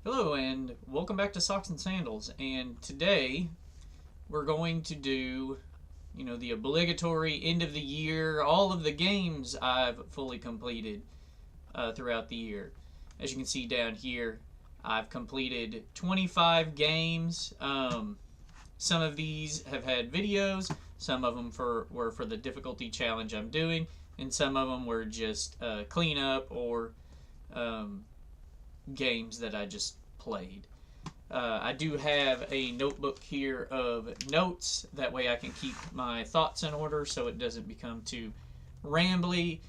Hello and welcome back to Socks and Sandals. And today we're going to do, the obligatory end of the year, all of the games I've fully completed throughout the year. As you can see down here, I've completed 25 games. Some of these have had videos, some of them were for the difficulty challenge I'm doing, and some of them were just cleanup or um, games that I just played. I do have a notebook here of notes. That way I can keep my thoughts in order so it doesn't become too rambly.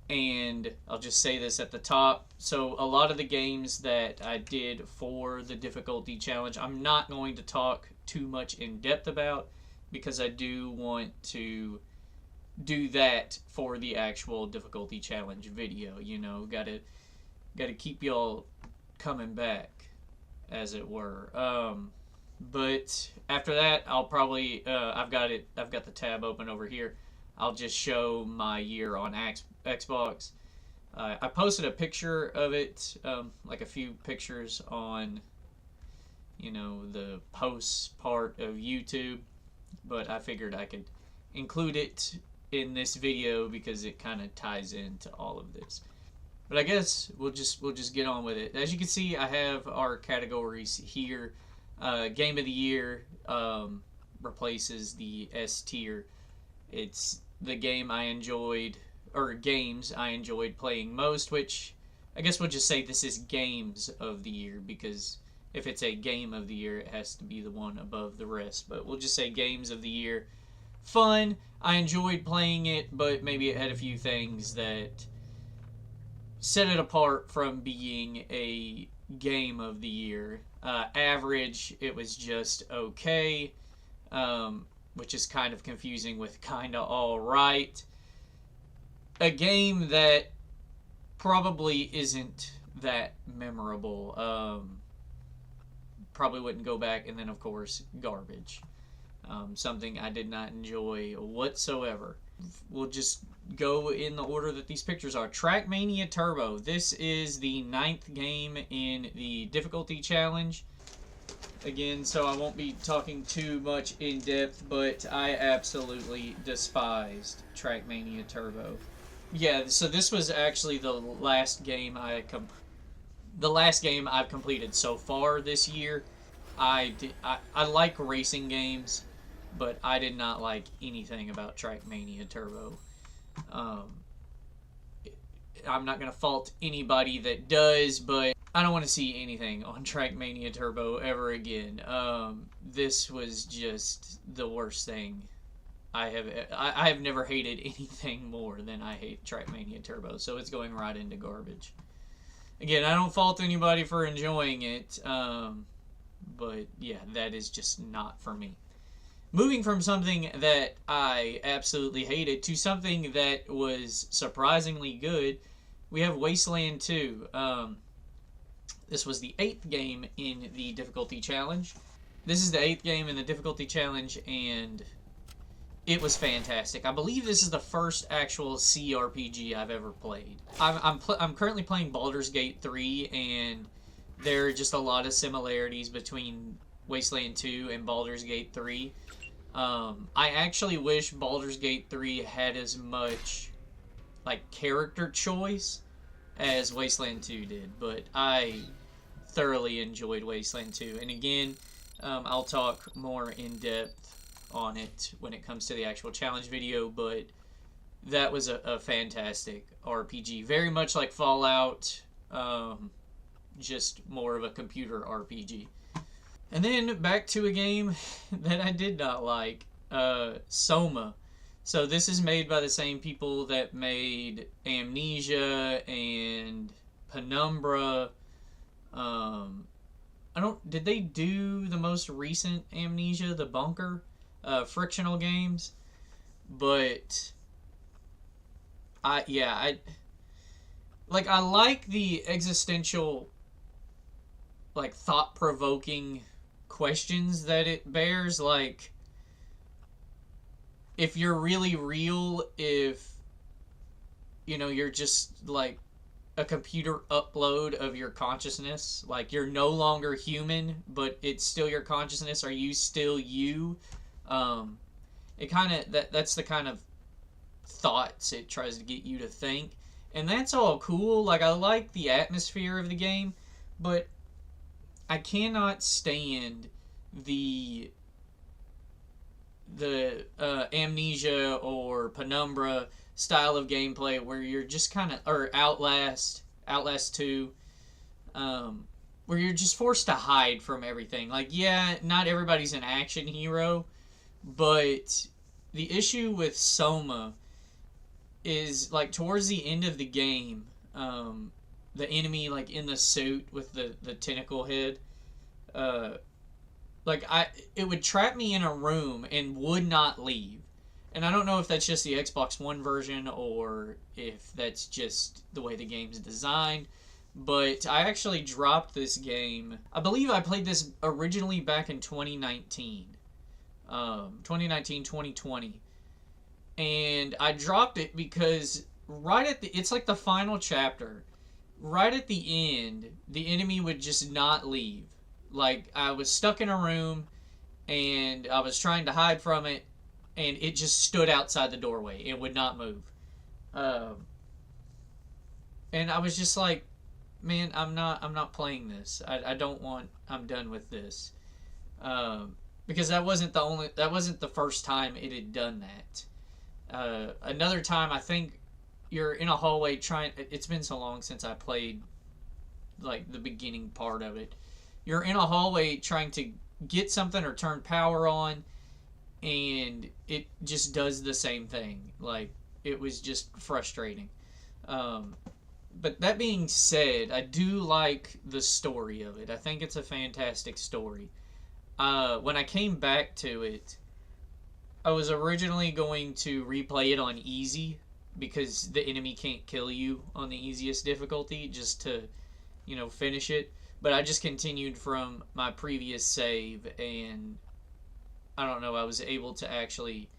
And I'll just say this at the top. So, a lot of the games that I did for the difficulty challenge, I'm not going to talk too much in depth about because I do want to do that for the actual difficulty challenge video. Gotta keep y'all coming back, as it were. But after that, I'll probably I've got it. I've got the tab open over here. I'll just show my year on Xbox. I posted a picture of it, like a few pictures on, the posts part of YouTube, but I figured I could include it in this video because it kind of ties into all of this. But I guess we'll just get on with it. As you can see, I have our categories here. Game of the year replaces the S tier. It's the game I enjoyed, or games I enjoyed playing most, which I guess we'll just say this is games of the year because if it's a game of the year, it has to be the one above the rest. But we'll just say games of the year. Fun. I enjoyed playing it, but maybe it had a few things that set it apart from being a game of the year. Average, it was just okay, which is kind of confusing with kind of all right. A game that probably isn't that memorable. Probably wouldn't go back, and then of course garbage. Something I did not enjoy whatsoever. We'll just go in the order that these pictures are. Trackmania Turbo. This is the 9th game in the difficulty challenge. Again, so I won't be talking too much in depth, but I absolutely despised Trackmania Turbo. Yeah, so this was actually the last game I've completed so far this year. I like racing games, but I did not like anything about Trackmania Turbo. Um, I'm not going to fault anybody that does, but I don't want to see anything on Trackmania Turbo ever again. This was just the worst thing I have never hated anything more than I hate Trackmania Turbo, so it's going right into garbage. Again, I don't fault anybody for enjoying it, but yeah, that is just not for me. Moving from something that I absolutely hated to something that was surprisingly good, we have Wasteland 2. This was the 8th game in the difficulty challenge. This is the 8th game in the difficulty challenge, and it was fantastic. I believe this is the first actual CRPG I've ever played. I'm currently playing Baldur's Gate 3, and there are just a lot of similarities between Wasteland 2 and Baldur's Gate 3. I actually wish Baldur's Gate 3 had as much like character choice as Wasteland 2 did, but I thoroughly enjoyed Wasteland 2. And again, I'll talk more in depth on it when it comes to the actual challenge video, but that was a fantastic RPG. Very much like Fallout, just more of a computer RPG. And then back to a game that I did not like, Soma. So this is made by the same people that made Amnesia and Penumbra. Did they do the most recent Amnesia, the Bunker, frictional games? But I like the existential, like thought-provoking questions that it bears, like if you're really real, if you're just like a computer upload of your consciousness. Like you're no longer human, but it's still your consciousness. Are you still you? Um, it kind of that's the kind of thoughts it tries to get you to think, and that's all cool. Like I like the atmosphere of the game, but I cannot stand the Amnesia or Penumbra style of gameplay where you're just kind of, or Outlast 2, where you're just forced to hide from everything. Like, yeah, not everybody's an action hero, but the issue with Soma is like towards the end of the game, the enemy like in the suit with the tentacle head, uh, like it would trap me in a room and would not leave. And I don't know if that's just the Xbox One version or if that's just the way the game's designed. But I actually dropped this game. I believe I played this originally back in 2019. 2019, 2020. And I dropped it because it's like the final chapter. Right at the end, the enemy would just not leave. Like, I was stuck in a room and I was trying to hide from it, and it just stood outside the doorway. It would not move. And I was just like, man, I'm not playing this. I don't want. I'm done with this. Because that wasn't the first time it had done that. Another time, I think you're in a hallway trying. It's been so long since I played like the beginning part of it. You're in a hallway trying to get something or turn power on, and it just does the same thing. Like, it was just frustrating. But that being said, I do like the story of it. I think it's a fantastic story. When I came back to it, I was originally going to replay it on easy because the enemy can't kill you on the easiest difficulty, just to, finish it. But I just continued from my previous save, and I don't know, I was able to actually.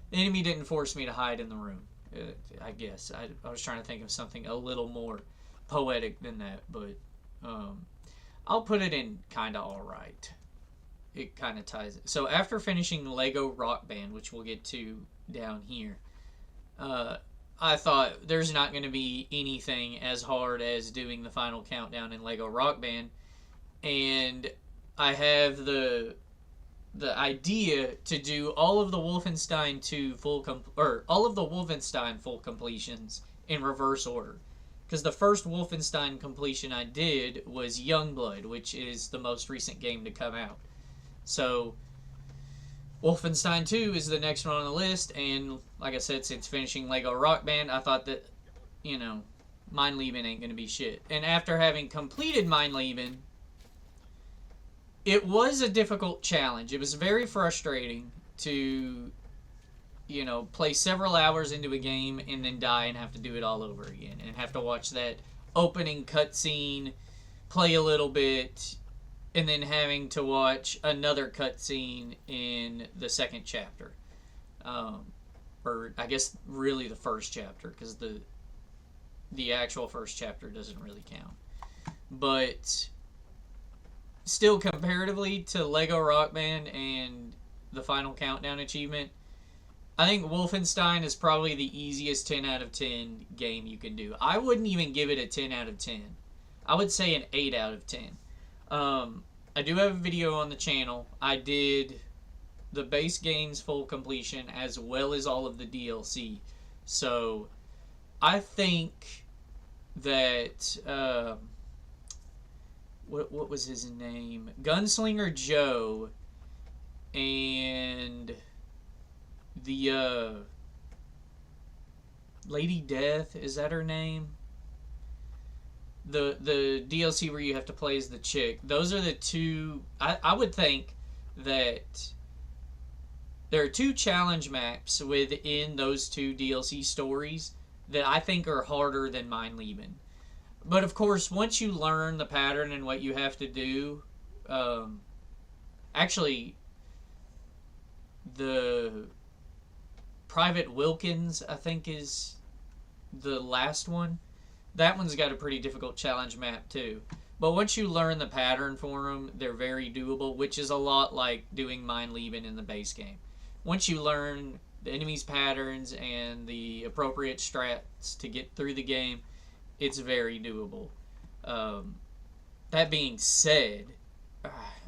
The enemy didn't force me to hide in the room, I guess. I was trying to think of something a little more poetic than that, but I'll put it in kind of alright. It kind of ties it. So after finishing Lego Rock Band, which we'll get to down here, I thought there's not going to be anything as hard as doing the final countdown in Lego Rock Band, and I have the idea to do all of the Wolfenstein 2 all of the Wolfenstein full completions in reverse order. Because the first Wolfenstein completion I did was Youngblood, which is the most recent game to come out. So Wolfenstein 2 is the next one on the list, and like I said, since finishing Lego Rock Band, I thought that, Mein Leben ain't gonna be shit. And after having completed Mein Leben, it was a difficult challenge. It was very frustrating to, play several hours into a game and then die and have to do it all over again. And have to watch that opening cutscene, play a little bit, and then having to watch another cutscene in the second chapter. Or I guess really the first chapter, because the actual first chapter doesn't really count. But still, comparatively to Lego Rock Band and the Final Countdown achievement, I think Wolfenstein is probably the easiest 10 out of 10 game you can do. I wouldn't even give it a 10 out of 10. I would say an 8 out of 10. I do have a video on the channel. I did the base game's full completion as well as all of the DLC. So I think that what was his name? Gunslinger Joe and the Lady Death, is that her name? The DLC where you have to play as the chick. Those are the two. I would think that there are two challenge maps within those two DLC stories that I think are harder than Mein Leben. But of course, once you learn the pattern and what you have to do, actually, the Private Wilkins, I think, is the last one. That one's got a pretty difficult challenge map too. But once you learn the pattern for them, they're very doable, which is a lot like doing Mind Leaving in the base game. Once you learn the enemy's patterns and the appropriate strats to get through the game, it's very doable. Um, that being said,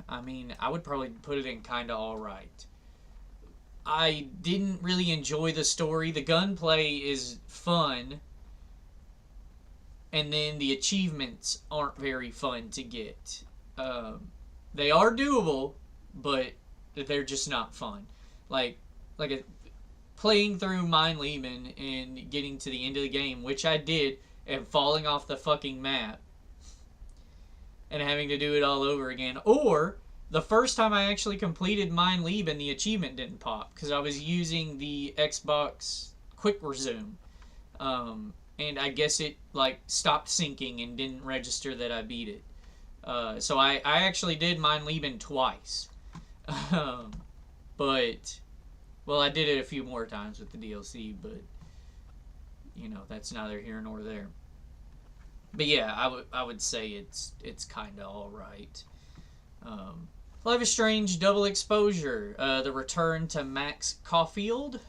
I mean, I would probably put it in kind of alright. I didn't really enjoy the story. The gunplay is fun, and then the achievements aren't very fun to get. Um, they are doable, but they're just not fun. Like like a, playing through Mine Lehman and getting to the end of the game, which I did, and falling off the fucking map and having to do it all over again. Or the first time I actually completed Mine Lehman, the achievement didn't pop because I was using the Xbox Quick Resume. And I guess it like stopped syncing and didn't register that I beat it. So I actually did Mine Lehman twice. Um, but, well, I did it a few more times with the DLC, but, you know, that's neither here nor there. But yeah, I would say it's kind of alright. Um, Life is Strange Double Exposure, the return to Max Caulfield.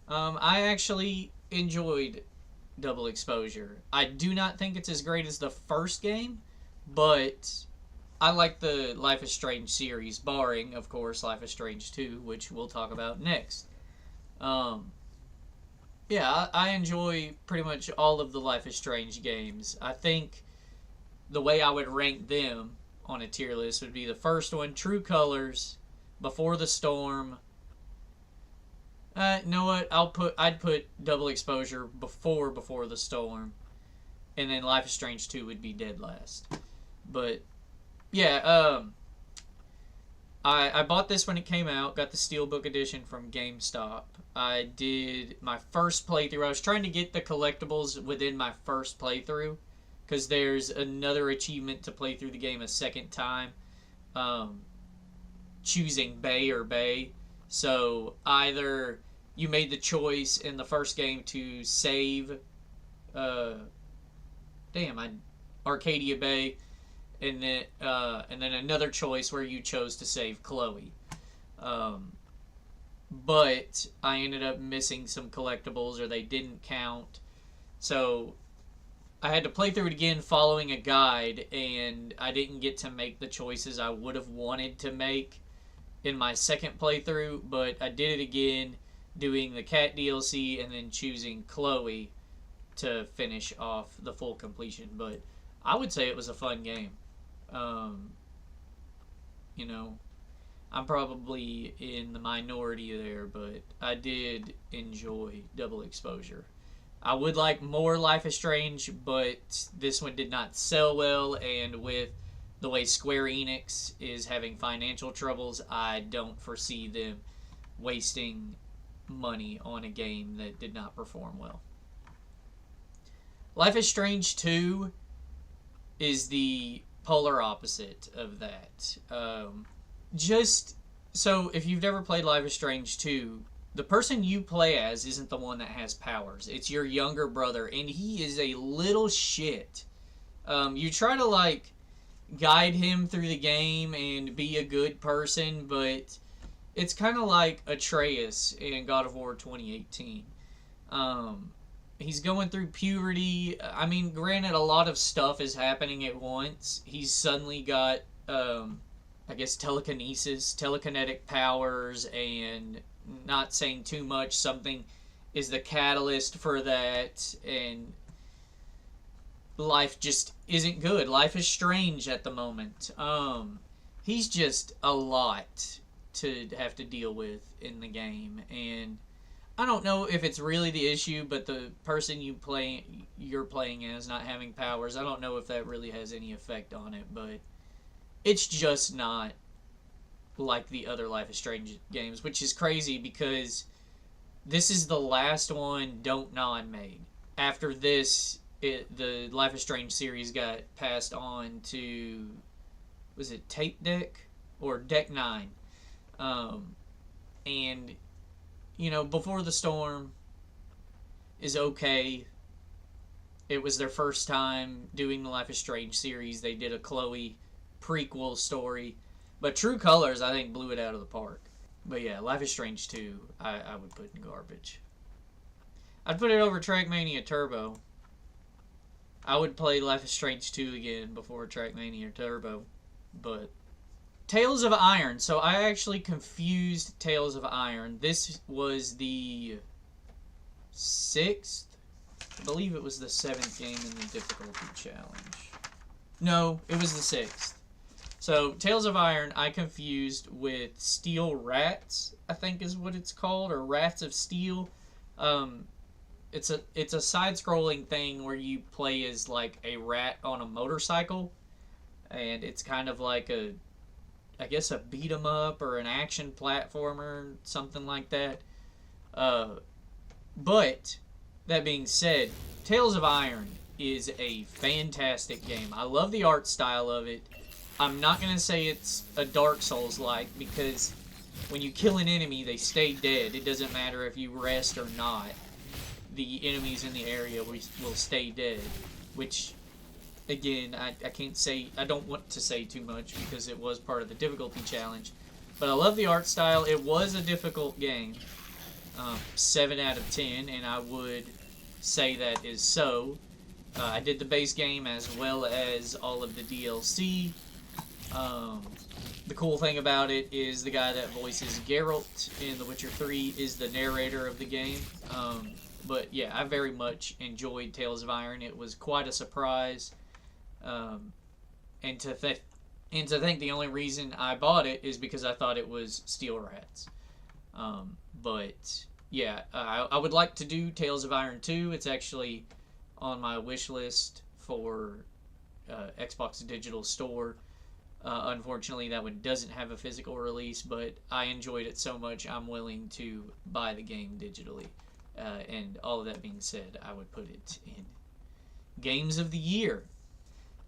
I actually enjoyed Double Exposure. I do not think it's as great as the first game, but I like the Life is Strange series, barring, of course, Life is Strange 2, which we'll talk about next. Um, yeah, I enjoy pretty much all of the Life is Strange games. I think the way I would rank them on a tier list would be the first one, True Colors, Before the Storm. You know what? I'd put Double Exposure before the Storm, and then Life is Strange 2 would be dead last. But yeah, I bought this when it came out. Got the Steelbook edition from GameStop. I did my first playthrough. I was trying to get the collectibles within my first playthrough, because there's another achievement to play through the game a second time, um, choosing Bay or Bay. So either you made the choice in the first game to save, uh, Arcadia Bay, and then another choice where you chose to save Chloe. Um, but I ended up missing some collectibles, or they didn't count. So I had to play through it again following a guide, and I didn't get to make the choices I would have wanted to make in my second playthrough, but I did it again, doing the Cat DLC and then choosing Chloe to finish off the full completion. But I would say it was a fun game. Um, you know, I'm probably in the minority there, but I did enjoy Double Exposure. I would like more Life is Strange, but this one did not sell well, and with the way Square Enix is having financial troubles, I don't foresee them wasting money on a game that did not perform well. Life is Strange 2 is the polar opposite of that. Just so if you've never played Life is Strange 2, the person you play as isn't the one that has powers. It's your younger brother, and he is a little shit. You try to like guide him through the game and be a good person, but it's kind of like Atreus in God of War 2018. He's going through puberty. I mean, granted, a lot of stuff is happening at once. He's suddenly got, I guess, telekinesis, telekinetic powers, and not saying too much, something is the catalyst for that, and life just isn't good. Life is strange at the moment. He's just a lot to have to deal with in the game, and I don't know if it's really the issue, but the person you're playing as not having powers, I don't know if that really has any effect on it, but it's just not like the other Life is Strange games, which is crazy because this is the last one Don't Nod made. After this, the Life is Strange series got passed on to, was it Tape Deck or Deck 9? And you know, Before the Storm is okay. It was their first time doing the Life is Strange series. They did a Chloe prequel story. But True Colors, I think, blew it out of the park. But yeah, Life is Strange 2, I would put in garbage. I'd put it over Trackmania Turbo. I would play Life is Strange 2 again before Trackmania Turbo. But Tales of Iron. So I actually confused Tales of Iron. This was the 6th? I believe it was the 7th game in the difficulty challenge. No, it was the 6th. So Tales of Iron I confused with Steel Rats, I think is what it's called, or Rats of Steel. It's a side-scrolling thing where you play as like a rat on a motorcycle, and it's kind of like I guess a beat 'em up or an action platformer, something like that. But that being said, Tales of Iron is a fantastic game. I love the art style of it. I'm not going to say it's a Dark Souls-like, because when you kill an enemy, they stay dead. It doesn't matter if you rest or not. The enemies in the area will stay dead, which, again, I can't say, I don't want to say too much because it was part of the difficulty challenge. But I love the art style. It was a difficult game. 7 out of 10, and I would say that is so. I did the base game as well as all of the DLC. The cool thing about it is the guy that voices Geralt in The Witcher 3 is the narrator of the game. But yeah, I very much enjoyed Tales of Iron. It was quite a surprise. And to think the only reason I bought it is because I thought it was Steel Rats. But yeah, I would like to do Tales of Iron 2. It's actually on my wish list for Xbox Digital Store. Unfortunately, that one doesn't have a physical release, but I enjoyed it so much I'm willing to buy the game digitally. And all of that being said, I would put it in Games of the Year.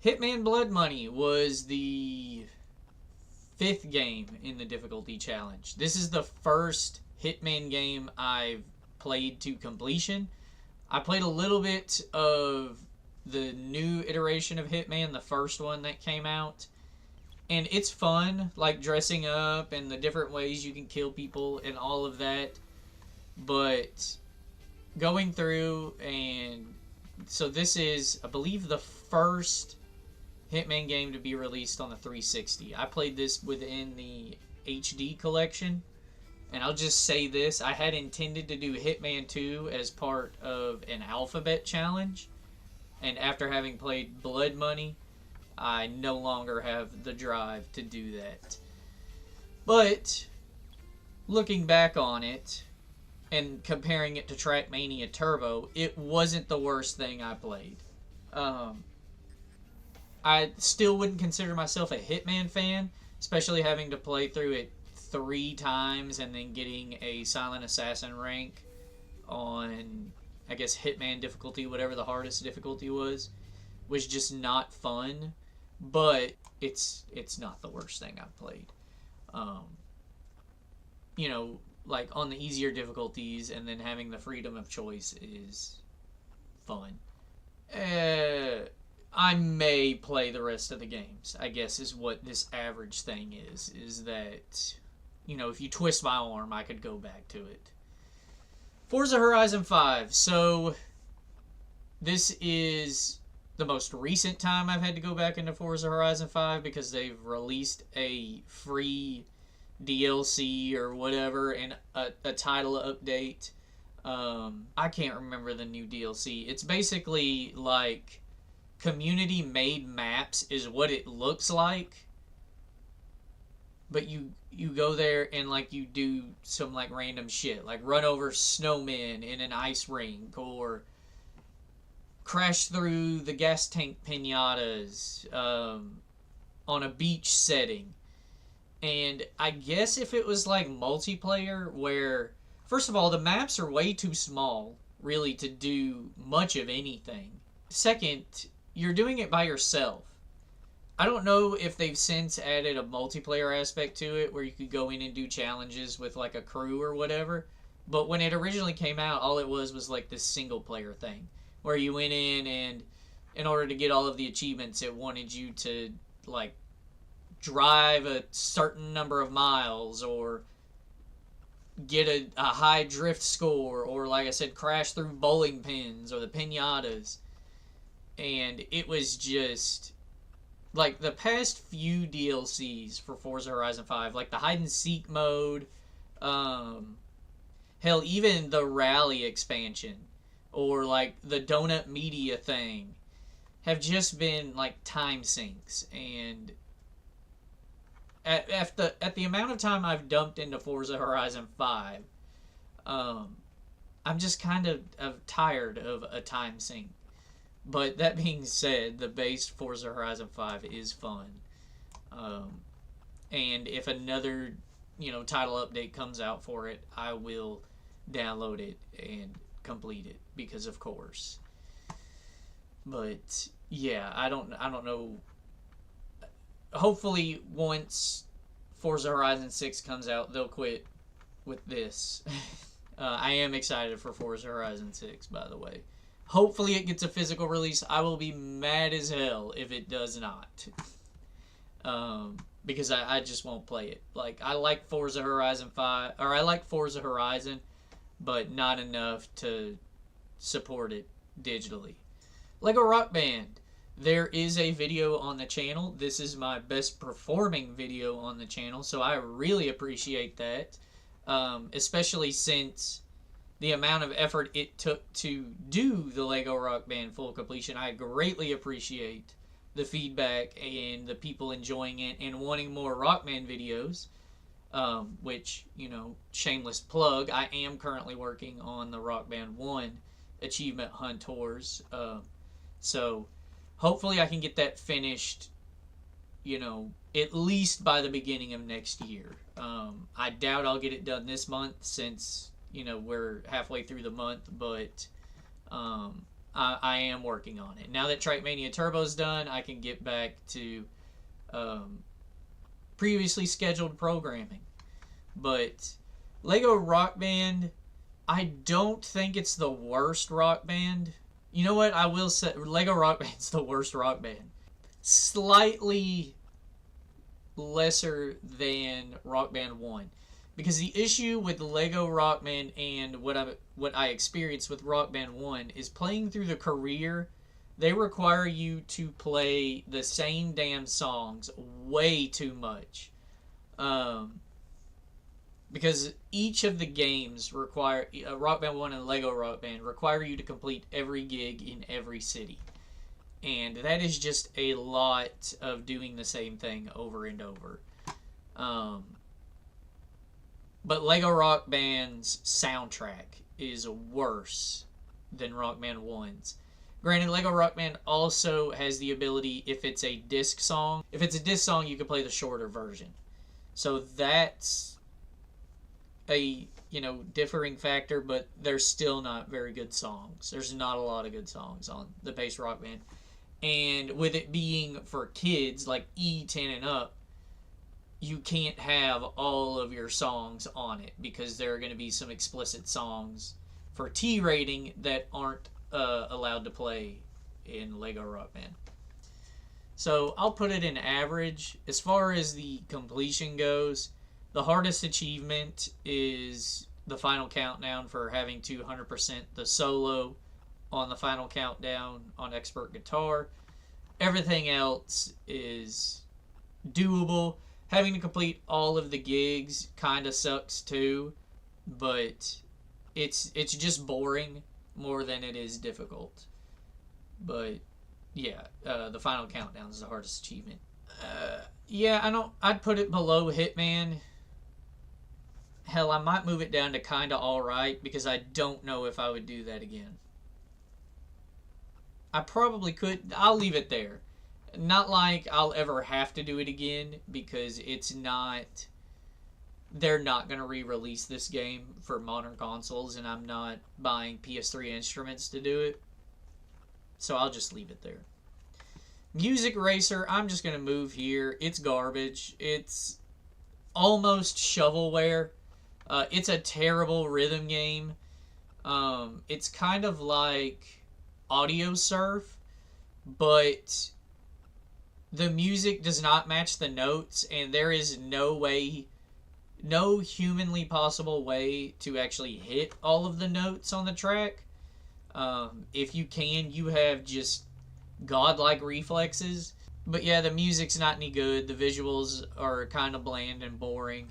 Hitman Blood Money was the 5th game in the difficulty challenge. This is the first Hitman game I've played to completion. I played a little bit of the new iteration of Hitman, the first one that came out. And it's fun, like dressing up and the different ways you can kill people and all of that. But going through, and so this is, I believe, the first Hitman game to be released on the 360. I played this within the HD collection. And I'll just say this, I had intended to do Hitman 2 as part of an alphabet challenge. And after having played Blood Money, I no longer have the drive to do that. But looking back on it and comparing it to Trackmania Turbo, it wasn't the worst thing I played. I still wouldn't consider myself a Hitman fan, especially having to play through it 3 times and then getting a Silent Assassin rank on, I guess, Hitman difficulty, whatever the hardest difficulty was just not fun. But it's not the worst thing I've played. You know, like on the easier difficulties and then having the freedom of choice is fun. I may play the rest of the games, I guess, is what this average thing is that, you know, if you twist my arm, I could go back to it. Forza Horizon 5. So this is the most recent time I've had to go back into Forza Horizon 5 because they've released a free DLC or whatever and a title update. I can't remember the new DLC. It's basically like community made maps is what it looks like. But you go there and like you do some like random shit, like run over snowmen in an ice rink or crash through the gas tank pinatas on a beach setting. And I guess if it was like multiplayer where, first of all, the maps are way too small really to do much of anything. Second, you're doing it by yourself. I don't know if they've since added a multiplayer aspect to it where you could go in and do challenges with like a crew or whatever. But when it originally came out, all it was like this single player thing where you went in and in order to get all of the achievements, it wanted you to like drive a certain number of miles or get a high drift score or, like I said, crash through bowling pins or the pinatas. And it was just like the past few DLCs for Forza Horizon 5, like the hide and seek mode, hell, even the rally expansion or like the donut media thing have just been like time sinks. And at the amount of time I've dumped into Forza Horizon 5, I'm just kind of tired of a time sink. But that being said, the base Forza Horizon 5 is fun. And if another, title update comes out for it, I will download it and complete it because of course. But yeah, I don't know. Hopefully once Forza Horizon 6 comes out, they'll quit with this. I am excited for Forza Horizon 6, by the way. Hopefully it gets a physical release. I will be mad as hell if it does not. Because I just won't play it. Like, I like Forza Horizon 5, or I like Forza Horizon, but not enough to support it digitally. Lego Rock Band. There is a video on the channel. This is my best performing video on the channel, so I really appreciate that. Especially since the amount of effort it took to do the Lego Rock Band full completion. I greatly appreciate the feedback and the people enjoying it and wanting more Rock Band videos. Which, shameless plug, I am currently working on the Rock Band 1 Achievement Hunters. So hopefully I can get that finished, at least by the beginning of next year. I doubt I'll get it done this month since, we're halfway through the month, but I am working on it. Now that Trackmania Turbo's done, I can get back to previously scheduled programming. But Lego Rock Band, I don't think it's the worst Rock Band. You know what? I will say Lego Rock Band's the worst Rock Band. Slightly lesser than Rock Band 1. Because the issue with Lego Rock Band and what I experienced with Rock Band 1 is playing through the career, they require you to play the same damn songs way too much. Because each of the games require, Rock Band 1 and Lego Rock Band, require you to complete every gig in every city. And that is just a lot of doing the same thing over and over. But Lego Rock Band's soundtrack is worse than Rock Band 1's. Granted, Lego Rock Band also has the ability, if it's a disc song, you can play the shorter version. So that's a, differing factor, but they're still not very good songs. There's not a lot of good songs on the base Rock Band. And with it being for kids, like E10 and up, you can't have all of your songs on it because there are going to be some explicit songs for T rating that aren't allowed to play in Lego Rock Band. So I'll put it in average. As far as the completion goes, the hardest achievement is the final countdown for having to 100% the solo on the final countdown on expert guitar. Everything else is doable. Having to complete all of the gigs kind of sucks too, but it's just boring more than it is difficult. But yeah, the final countdown is the hardest achievement. I'd put it below Hitman. Hell, I might move it down to kinda alright because I don't know if I would do that again. I probably could. I'll leave it there. Not like I'll ever have to do it again because they're not going to re-release this game for modern consoles and I'm not buying PS3 instruments to do it. So I'll just leave it there. Music Racer, I'm just going to move here. It's garbage. It's almost shovelware. It's a terrible rhythm game. It's kind of like audio surf, but the music does not match the notes, and there is no humanly possible way to actually hit all of the notes on the track. If you can, you have just godlike reflexes. But yeah, the music's not any good. The visuals are kind of bland and boring.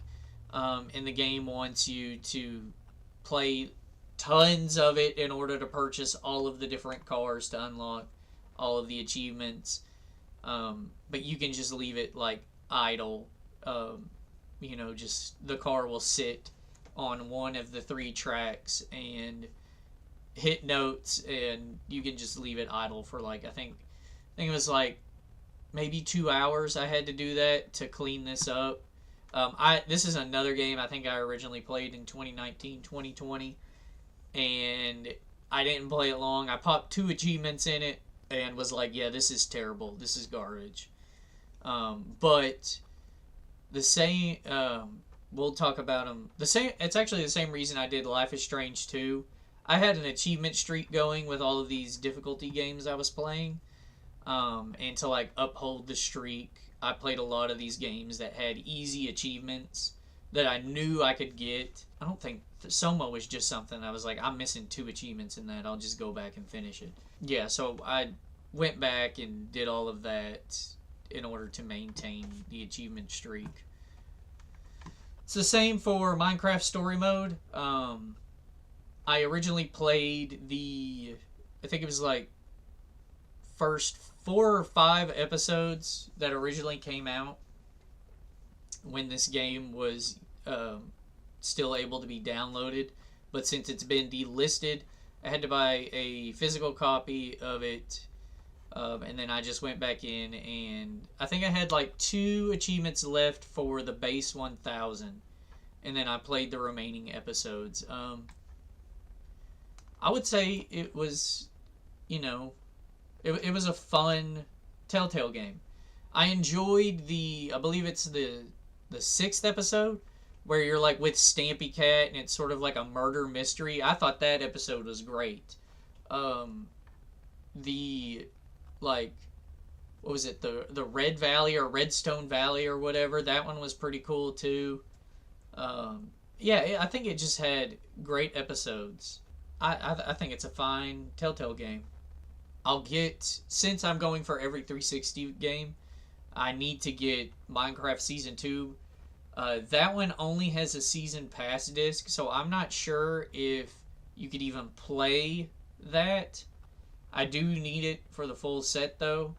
And the game wants you to play tons of it in order to purchase all of the different cars to unlock all of the achievements. But you can just leave it like idle. Just the car will sit on one of the 3 tracks and hit notes, and you can just leave it idle for like I think it was like maybe 2 hours. I had to do that to clean this up. This is another game I think I originally played in 2019, 2020, and I didn't play it long. I popped 2 achievements in it and was like, yeah, this is terrible. This is garbage. But the same, we'll talk about them. The same. It's actually the same reason I did Life is Strange 2. I had an achievement streak going with all of these difficulty games I was playing. And to like uphold the streak, I played a lot of these games that had easy achievements that I knew I could get. I don't think Soma was just something I was like, I'm missing 2 achievements in that. I'll just go back and finish it. Yeah, so I went back and did all of that in order to maintain the achievement streak. It's the same for Minecraft Story Mode. I originally played I think it was like first 4 or 5 episodes that originally came out when this game was still able to be downloaded. But since it's been delisted, I had to buy a physical copy of it. And then I just went back in, and I think I had like 2 achievements left for the base 1000. And then I played the remaining episodes. I would say it was, it was a fun Telltale game. I enjoyed I believe it's the 6th episode, where you're like with Stampy Cat and it's sort of like a murder mystery. I thought that episode was great. What was it, the Red Valley or Redstone Valley or whatever, that one was pretty cool too. I think it just had great episodes. I think it's a fine Telltale game. Since I'm going for every 360 game, I need to get Minecraft Season 2. That one only has a Season Pass disc, so I'm not sure if you could even play that. I do need it for the full set, though.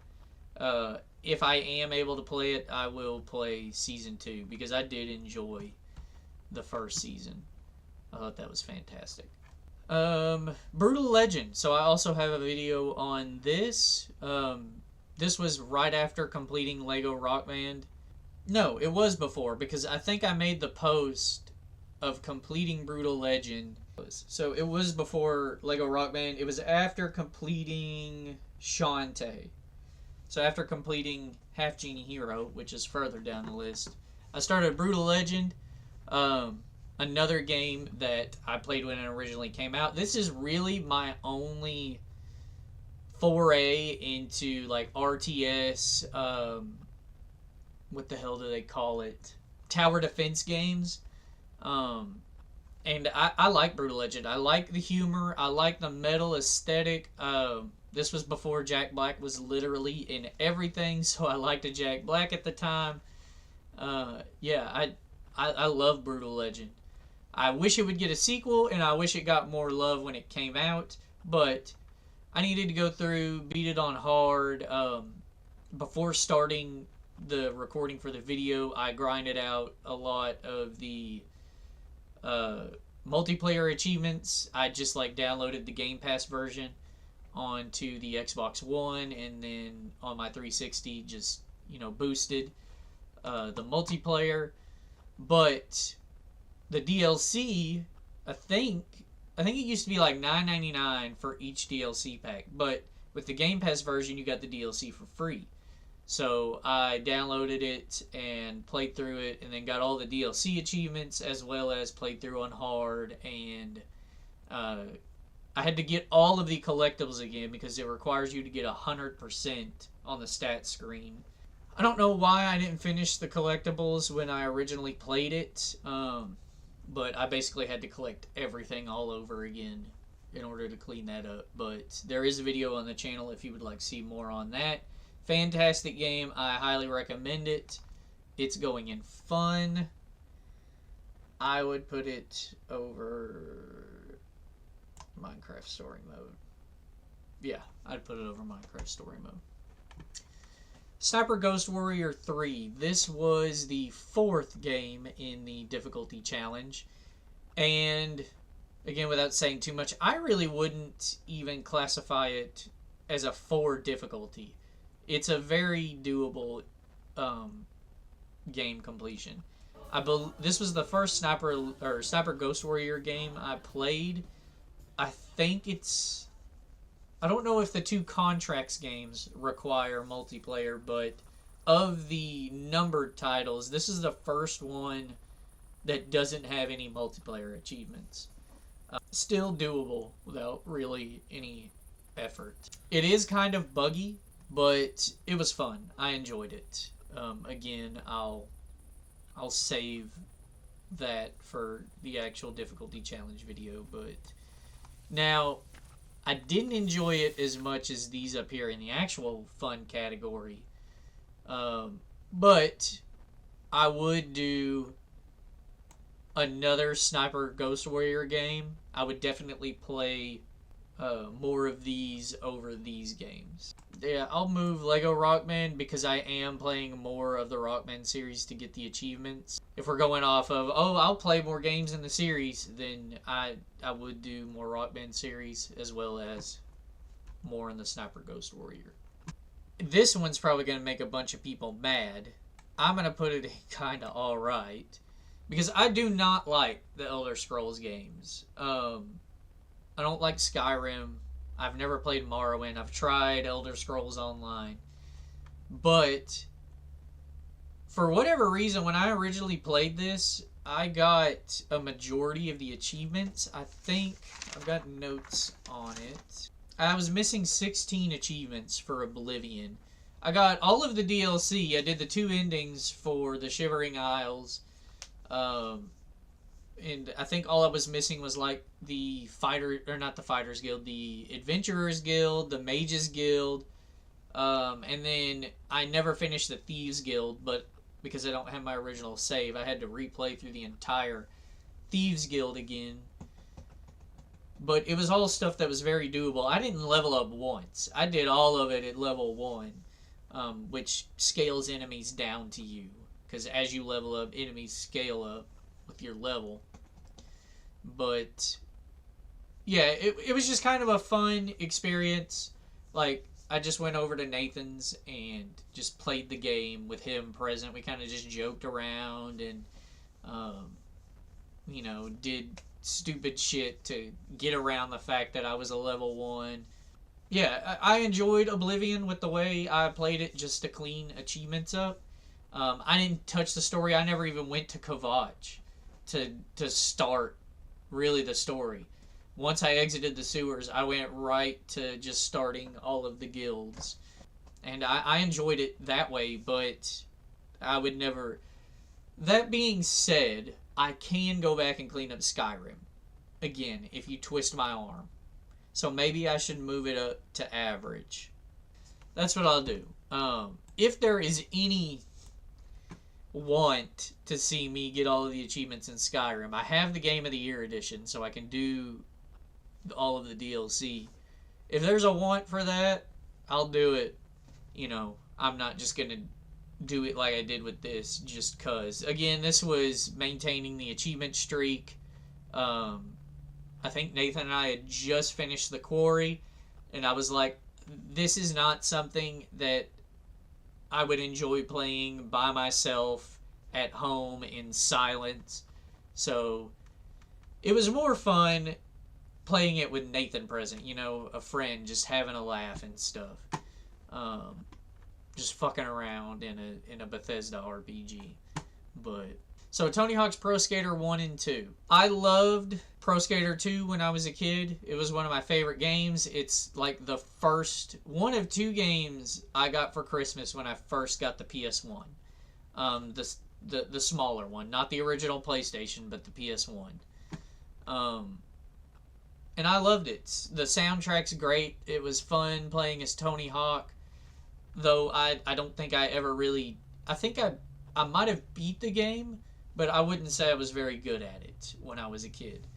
If I am able to play it, I will play Season 2, because I did enjoy the first season. I thought that was fantastic. Brutal Legend. So I also have a video on this. This was right after completing Lego Rock Band. No, it was before, because I think I made the post of completing Brutal Legend. So it was before Lego Rock Band. It was after completing Shantae. So after completing Half Genie Hero, which is further down the list, I started Brutal Legend. Another game that I played when it originally came out. This is really my only foray into like RTS, what the hell do they call it? Tower defense games. And I like Brutal Legend. I like the humor. I like the metal aesthetic. This was before Jack Black was literally in everything, so I liked a Jack Black at the time. I love Brutal Legend. I wish it would get a sequel, and I wish it got more love when it came out, but I needed to go through, beat it on hard. Before starting the recording for the video, I grinded out a lot of the multiplayer achievements. I just downloaded the Game Pass version onto the Xbox One, and then on my 360 just boosted the multiplayer. But the DLC, I think it used to be like $9.99 for each DLC pack, but with the Game Pass version you got the DLC for free. So I downloaded it and played through it, and then got all the DLC achievements, as well as played through on hard, and I I had to get all of the collectibles again because it requires you to get 100% on the stat screen. I don't know why I didn't finish the collectibles when I originally played it, but I basically had to collect everything all over again in order to clean that up. But there is a video on the channel if you would like to see more on that. Fantastic game. I highly recommend it. It's going in fun. I would put it over Minecraft Story Mode. Yeah, I'd put it over Minecraft Story Mode. Sniper Ghost Warrior 3. This was the 4th game in the difficulty challenge. And, again, without saying too much, I really wouldn't even classify it as a 4 difficulty. It's a very doable game completion. This was the first Sniper Ghost Warrior game I played. I think it's... I don't know if the 2 Contracts games require multiplayer, but of the numbered titles, this is the first one that doesn't have any multiplayer achievements. Still doable without really any effort. It is kind of buggy, but it was fun. I enjoyed it. Again, I'll save that for the actual difficulty challenge video, but now I didn't enjoy it as much as these up here in the actual fun category, but I would do another Sniper Ghost Warrior game. I would definitely play more of these over these games. Yeah, I'll move Lego Rockman because I am playing more of the Rockman series to get the achievements. If we're going off of, oh, I'll play more games in the series, then I would do more Rockman series as well as more in the Sniper Ghost Warrior. This one's probably going to make a bunch of people mad. I'm going to put it kind of alright because I do not like the Elder Scrolls games. I don't like Skyrim. I've never played Morrowind. I've tried Elder Scrolls Online. But for whatever reason, when I originally played this, I got a majority of the achievements. I think I've got notes on it. I was missing 16 achievements for Oblivion. I got all of the DLC. I did the 2 endings for the Shivering Isles. And I think all I was missing was like the fighter, or not the Fighters Guild, the Adventurers Guild, the Mages Guild, and then I never finished the Thieves Guild, but because I don't have my original save, I had to replay through the entire Thieves Guild again. But it was all stuff that was very doable. I didn't level up once. I did all of it at level 1, which scales enemies down to you, because as you level up, enemies scale up with your level. But yeah, it was just kind of a fun experience. Like, I just went over to Nathan's and just played the game with him present. We kind of just joked around and you know, did stupid shit to get around the fact that I was a level 1. Yeah, I enjoyed Oblivion with the way I played it, just to clean achievements up. I didn't touch the story. I never even went to Kvatch to start really the story. Once I exited the sewers, I went right to just starting all of the guilds. And I enjoyed it that way, but I would never... That being said, I can go back and clean up Skyrim. Again, if you twist my arm. So maybe I should move it up to average. That's what I'll do. If there is any want to see me get all of the achievements in Skyrim, I have the Game of the Year edition, so I can do all of the DLC. If there's a want for that, I'll do it. You know, I'm not just gonna do it like I did with this just cause. Again, this was maintaining the achievement streak. I think Nathan and I had just finished the quarry, and I was like, this is not something that I would enjoy playing by myself at home in silence. So it was more fun playing it with Nathan present, you know, a friend, just having a laugh and stuff. Just fucking around in a Bethesda RPG. But so Tony Hawk's Pro Skater 1 and 2. I loved Pro Skater 2 when I was a kid. It was one of my favorite games. It's like the first one of two games I got for Christmas when I first got the PS1. The smaller one, not the original PlayStation, but the PS1. And I loved it. The soundtrack's great. It was fun playing as Tony Hawk. Though I don't think I ever really... I think I might have beat the game, but I wouldn't say I was very good at it when I was a kid.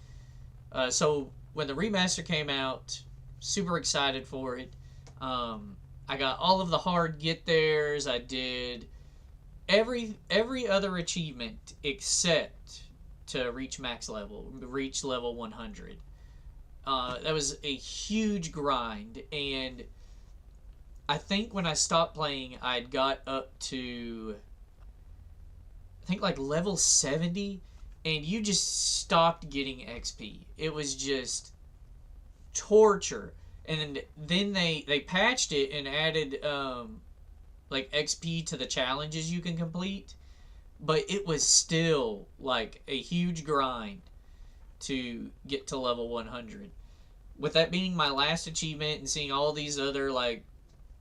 So when the remaster came out, super excited for it. I got all of the hard get theres. I did every other achievement except to reach max level, reach level 100. That was a huge grind, and I think when I stopped playing, I'd got up to, I think, like level 70, and you just stopped getting XP. It was just torture. And then they patched it and added like XP to the challenges you can complete, but it was still like a huge grind to get to level 100. With that being my last achievement and seeing all these other like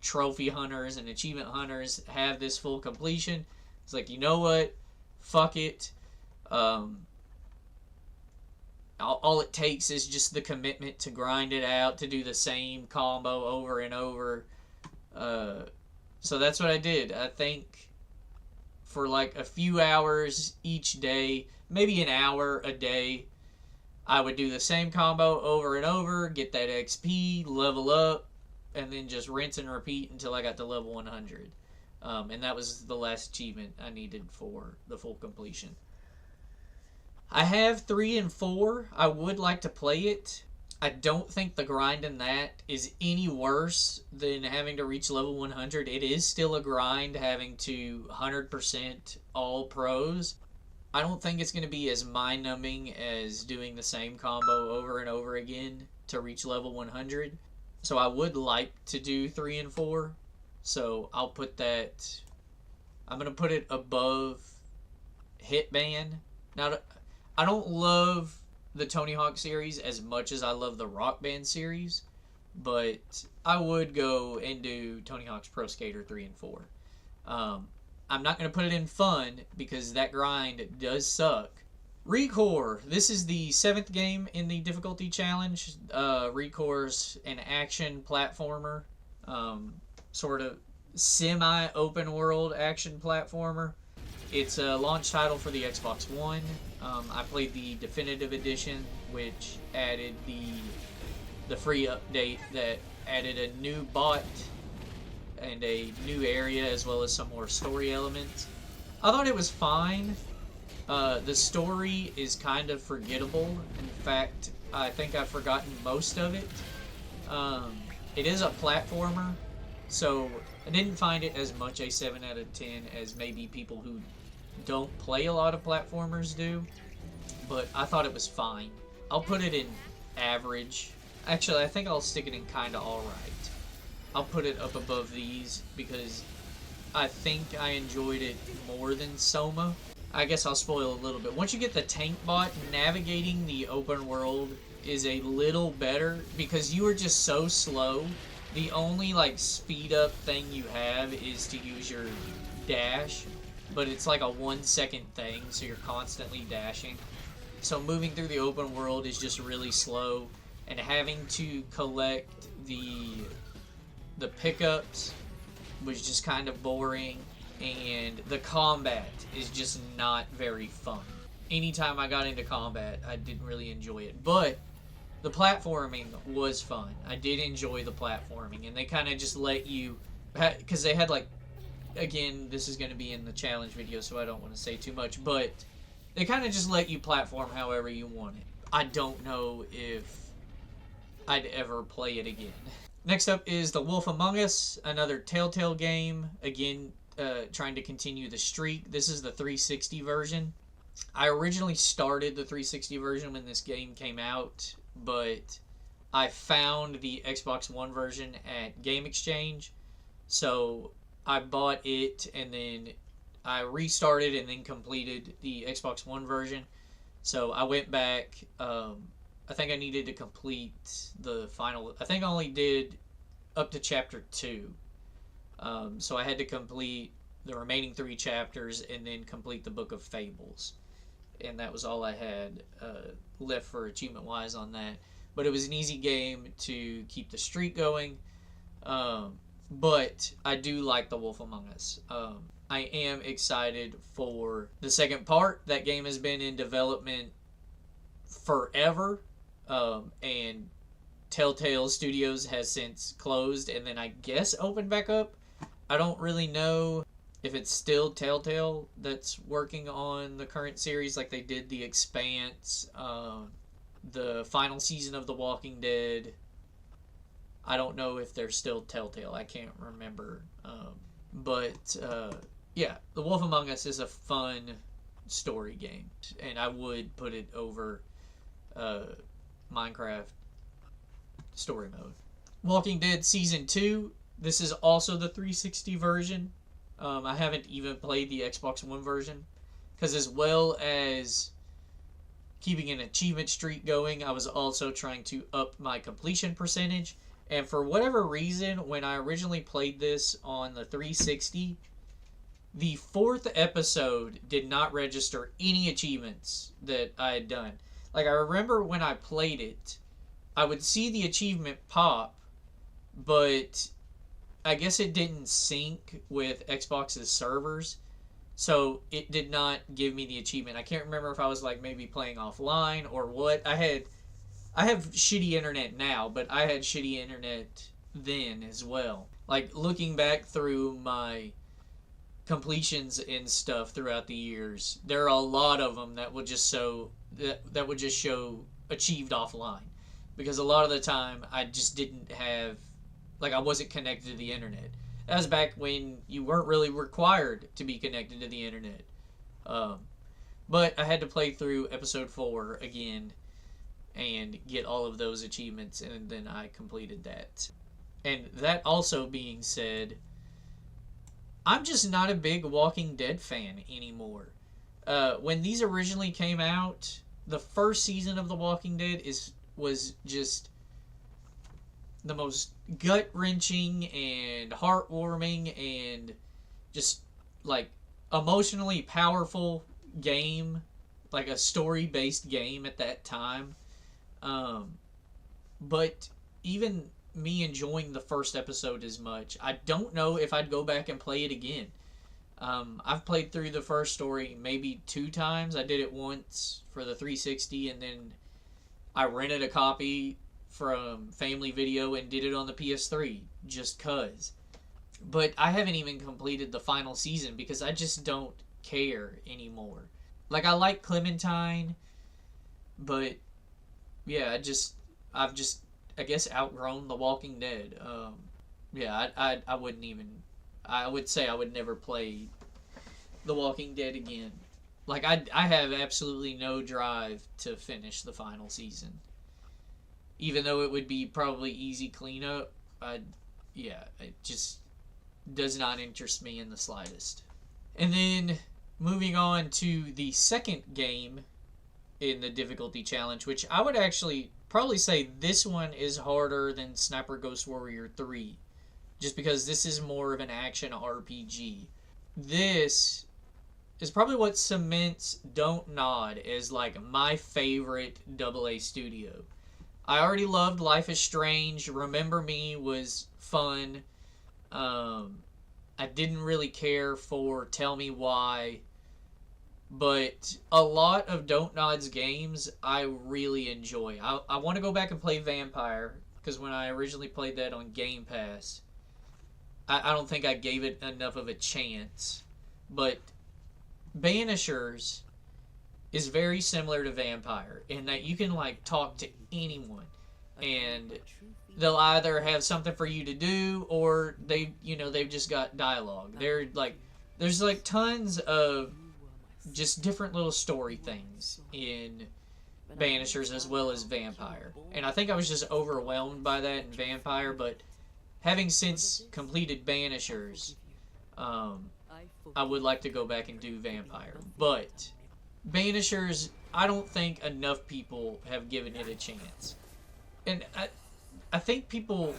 trophy hunters and achievement hunters have this full completion, it's like, you know what? Fuck it. All it takes is just the commitment to grind it out, to do the same combo over and over. So that's what I did. I think for like a few hours each day, maybe an hour a day, I would do the same combo over and over, get that XP, level up, and then just rinse and repeat until I got to level 100. And that was the last achievement I needed for the full completion. I have 3 and 4. I would like to play it. I don't think the grind in that is any worse than having to reach level 100. It is still a grind having to 100% all pros. I don't think it's going to be as mind-numbing as doing the same combo over and over again to reach level 100. So I would like to do 3 and 4. So I'll put that... I'm going to put it above Hitman. Now, I don't love the Tony Hawk series as much as I love the Rock Band series, but I would go and do Tony Hawk's Pro Skater 3 and 4. I'm not going to put it in fun because that grind does suck. Recore. This is the 7th game in the difficulty challenge. Recore's an action platformer, sort of semi-open world action platformer. It's a launch title for the Xbox One. I played the Definitive Edition, which added the free update that added a new bot and a new area, as well as some more story elements. I thought it was fine. The story is kind of forgettable. In fact, I think I've forgotten most of it. It is a platformer, so I didn't find it as much a 7 out of 10 as maybe people who don't play a lot of platformers do, but I thought it was fine. I'll put it in average. Actually, I think I'll stick it in kinda alright. I'll put it up above these because I think I enjoyed it more than Soma. I guess I'll spoil a little bit. Once you get the tank bot, navigating the open world is a little better because you are just so slow. The only like speed up thing you have is to use your dash, but it's like a 1 second thing, so you're constantly dashing. So moving through the open world is just really slow, and having to collect the pickups was just kind of boring, and the combat is just not very fun. Anytime I got into combat, I didn't really enjoy it, but the platforming was fun. I did enjoy the platforming, and they kind of just let you, because they had like, again, this is going to be in the challenge video, so I don't want to say too much, but they kind of just let you platform however you want it. I don't know if I'd ever play it again. Next up is The Wolf Among Us, another Telltale game, again, trying to continue the streak. This is the 360 version. I originally started the 360 version when this game came out, but I found the Xbox One version at Game Exchange, so I bought it, and then I restarted and then completed the Xbox One version. So I went back I think I needed to complete the final. I think I only did up to chapter 2. So I had to complete the remaining 3 chapters and then complete the Book of Fables. And that was all I had left for achievement wise on that. But it was an easy game to keep the streak going. But I do like The Wolf Among Us. I am excited for the second part. That game has been in development forever. And Telltale Studios has since closed and then I guess opened back up. I don't really know if it's still Telltale that's working on the current series, like they did The Expanse, the final season of The Walking Dead. I don't know if they're still Telltale. I can't remember. But yeah, The Wolf Among Us is a fun story game, and I would put it over Minecraft story mode. Walking Dead Season 2. This is also the 360 version. I haven't even played the Xbox One version. Because as well as keeping an achievement streak going, I was also trying to up my completion percentage. And for whatever reason, when I originally played this on the 360, the 4th episode did not register any achievements that I had done. Like, I remember when I played it, I would see the achievement pop, but I guess it didn't sync with Xbox's servers, so it did not give me the achievement. I can't remember if I was like maybe playing offline or what. I have shitty internet now, but I had shitty internet then as well. Like, looking back through my completions and stuff throughout the years, there are a lot of them that would just show achieved offline, because a lot of the time I just didn't have, like, I wasn't connected to the internet. That was back when you weren't really required to be connected to the internet. But I had to play through episode 4 again and get all of those achievements, and then I completed that. And that also being said, I'm just not a big Walking Dead fan anymore. When these originally came out, the first season of The Walking Dead was just the most gut-wrenching and heartwarming and just, like, emotionally powerful game, like a story-based game at that time. But even me enjoying the first episode as much, I don't know if I'd go back and play it again. I've played through the first story maybe 2 times. I did it once for the 360, and then I rented a copy from Family Video and did it on the PS3 just cuz. But I haven't even completed the final season because I just don't care anymore. Like, I like Clementine, but yeah, I've just I guess outgrown The Walking Dead. Yeah, I wouldn't even, I would say I would never play The Walking Dead again. Like, I have absolutely no drive to finish the final season. Even though it would be probably easy cleanup, yeah, it just does not interest me in the slightest. And then, moving on to the second game in the difficulty challenge, which I would actually probably say this one is harder than Sniper Ghost Warrior 3, just because this is more of an action RPG. This is probably what cements Don't Nod as, like, my favorite AA studio. I already loved Life is Strange. Remember Me was fun. I didn't really care for Tell Me Why. But a lot of Don't Nod's games I really enjoy. I want to go back and play Vampire, because when I originally played that on Game Pass, I don't think I gave it enough of a chance. But Banishers is very similar to Vampire in that you can, like, talk to anyone, and they'll either have something for you to do, or they've just got dialogue. There's like tons of just different little story things in Banishers as well as Vampire, and I think I was just overwhelmed by that in Vampire. But having since completed Banishers, I would like to go back and do Vampire. But Banishers I don't think enough people have given it a chance. And I think people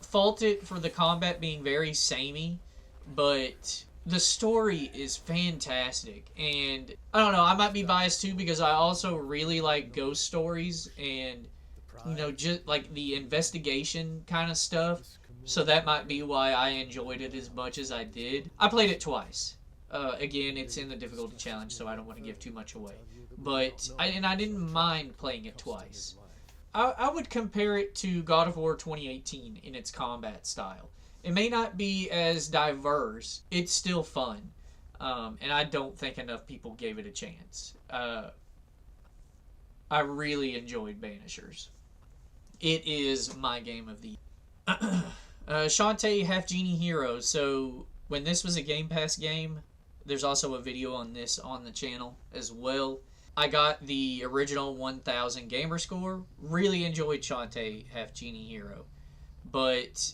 fault it for the combat being very samey, but the story is fantastic. And I don't know, I might be biased too because I also really like ghost stories and, you know, just like the investigation kind of stuff. So that might be why I enjoyed it as much as I did. I played it twice. Again, it's in the difficulty challenge, so I don't want to give too much away. But I didn't mind playing it twice. I would compare it to God of War 2018 in its combat style. It may not be as diverse. It's still fun. And I don't think enough people gave it a chance. I really enjoyed Banishers. It is my game of the year. Shantae Half Genie Hero. So when this was a Game Pass game, there's also a video on this on the channel as well. I got the original 1000 gamer score. Really enjoyed Shantae Half Genie Hero. But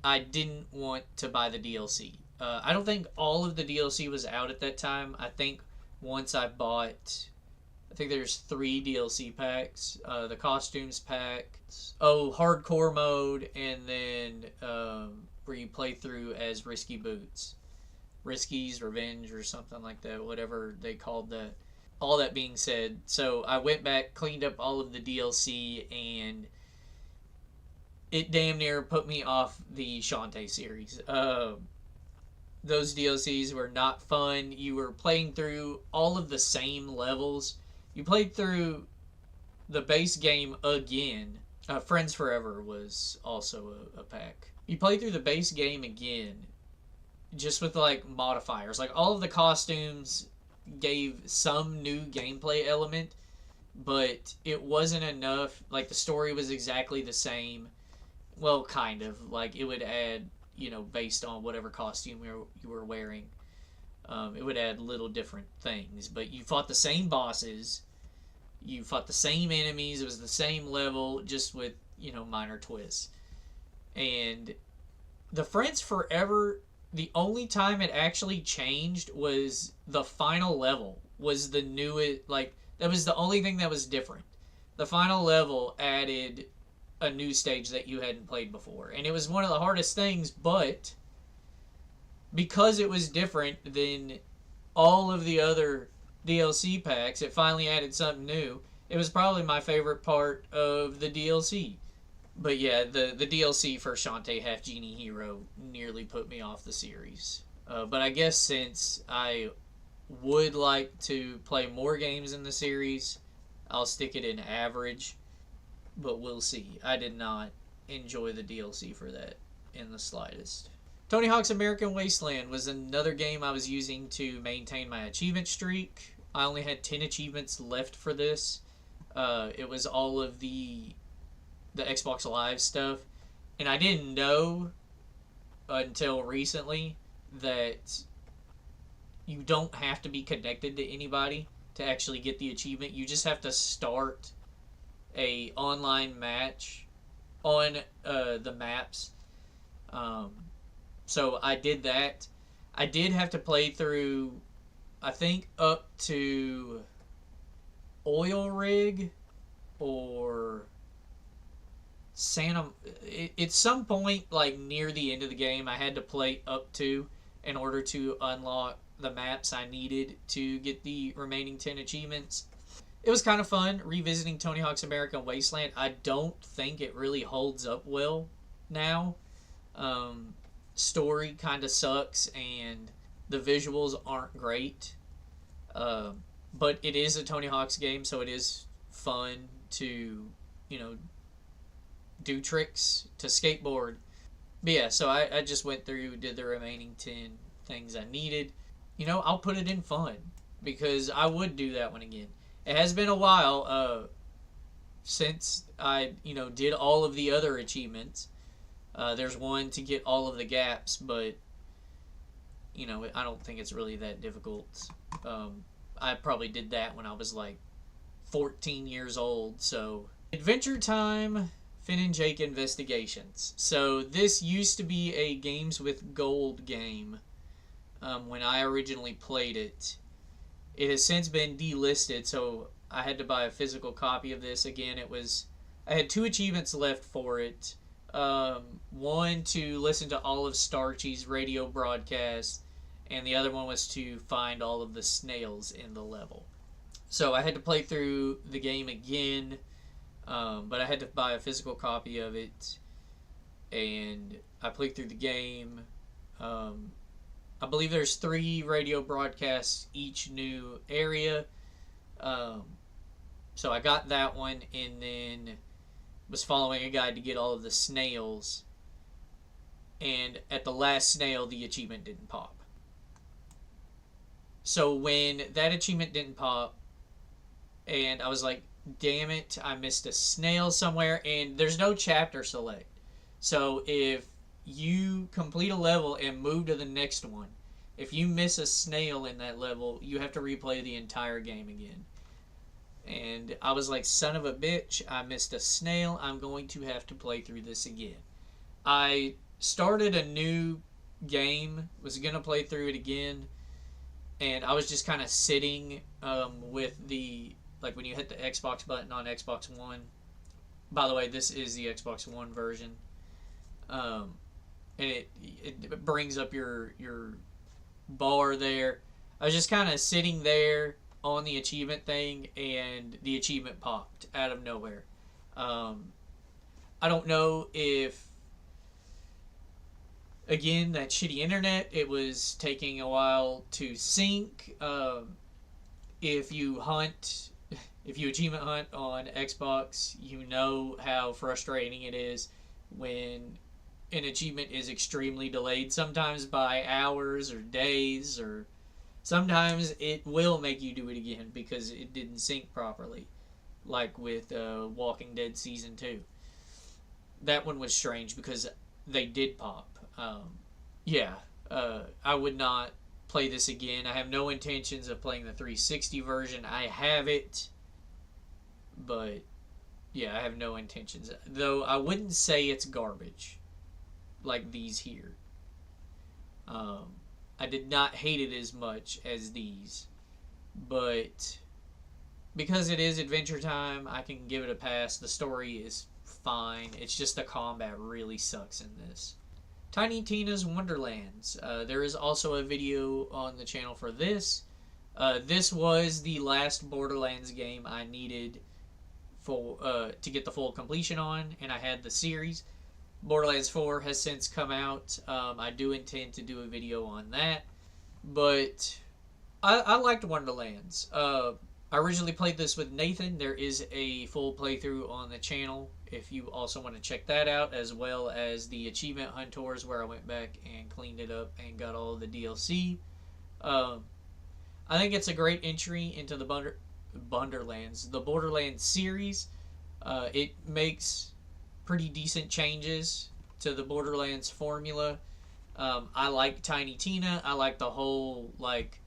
I didn't want to buy the DLC. I don't think all of the DLC was out at that time. I think once I bought... I think there's 3 DLC packs. The costumes pack. Hardcore mode. And then where you play through as Risky Boots. Risky's Revenge or something like that. Whatever they called that. All that being said, so I went back, cleaned up all of the DLC, and it damn near put me off the Shantae series. Those DLCs were not fun. You were playing through all of the same levels. You played through the base game again. Friends Forever was also a pack. You played through the base game again, just with like modifiers. Like all of the costumes gave some new gameplay element, but it wasn't enough. Like the story was exactly the same. Well, kind of. Like it would add, you know, based on whatever costume you were wearing. It would add little different things, but you fought the same bosses. You fought the same enemies. It was the same level, just with, you know, minor twists. And the Friends Forever, the only time it actually changed was the final level was the newest, like, that was the only thing that was different. The final level added a new stage that you hadn't played before. And it was one of the hardest things, but because it was different than all of the other DLC packs, it finally added something new. It was probably my favorite part of the DLC. But yeah, the DLC for Shantae Half Genie Hero nearly put me off the series. But I guess since I would like to play more games in the series, I'll stick it in average. But we'll see. I did not enjoy the DLC for that in the slightest. Tony Hawk's American Wasteland was another game I was using to maintain my achievement streak. I only had 10 achievements left for this. It was all of the Xbox Live stuff, and I didn't know until recently that you don't have to be connected to anybody to actually get the achievement. You just have to start a online match on the maps. So I did that. I did have to play through, I think, up to Oil Rig or Santa. At some point, like near the end of the game, I had to play up to in order to unlock the maps I needed to get the remaining 10 achievements. It was kind of fun revisiting Tony Hawk's American Wasteland. I don't think it really holds up well now. Story kind of sucks and the visuals aren't great. But it is a Tony Hawk's game, so it is fun to, you know, do tricks, to skateboard. But yeah, so I just went through, did the remaining 10 things I needed. You know, I'll put it in fun because I would do that one again. It has been a while since I, you know, did all of the other achievements. There's one to get all of the gaps, but, you know, I don't think it's really that difficult. I probably did that when I was like 14 years old, so. Adventure Time, Finn and Jake Investigations. So this used to be a Games with Gold game when I originally played it. It has since been delisted, so I had to buy a physical copy of this. Again, I had two achievements left for it. One to listen to all of Starchy's radio broadcasts, and the other one was to find all of the snails in the level. So I had to play through the game again, but I had to buy a physical copy of it, and I played through the game. Um, I believe there's 3 radio broadcasts each new area. Um, so I got that one, and then was following a guide to get all of the snails. And at the last snail, the achievement didn't pop. So when that achievement didn't pop, and I was like, damn it, I missed a snail somewhere, and there's no chapter select. So if you complete a level and move to the next one, if you miss a snail in that level, you have to replay the entire game again. And I was like, son of a bitch, I missed a snail. I'm going to have to play through this again. I started a new game, was going to play through it again, and I was just kind of sitting with the, like when you hit the Xbox button on Xbox One. By the way, this is the Xbox One version. And it brings up your bar there. I was just kind of sitting there on the achievement thing, and the achievement popped out of nowhere. I don't know if, again, that shitty internet, it was taking a while to sync. If you achievement hunt on Xbox, you know how frustrating it is when an achievement is extremely delayed, sometimes by hours or days, or sometimes it will make you do it again because it didn't sync properly, like with Walking Dead Season 2. That one was strange because they did pop. Yeah, I would not play this again. I have no intentions of playing the 360 version. I have it, but yeah, I have no intentions. Though I wouldn't say it's garbage like these here. I did not hate it as much as these, but because it is Adventure Time, I can give it a pass. The story is fine. It's just the combat really sucks in this. Tiny Tina's Wonderlands. There is also a video on the channel for this. This was the last Borderlands game I needed for to get the full completion on, and I had the series. Borderlands 4 has since come out. I do intend to do a video on that, but I liked Wonderlands. I originally played this with Nathan. There is a full playthrough on the channel if you also want to check that out, as well as the Achievement Hunt tours where I went back and cleaned it up and got all of the DLC. I think it's a great entry into the Borderlands series. It makes pretty decent changes to the Borderlands formula. I like Tiny Tina. I like the whole, like,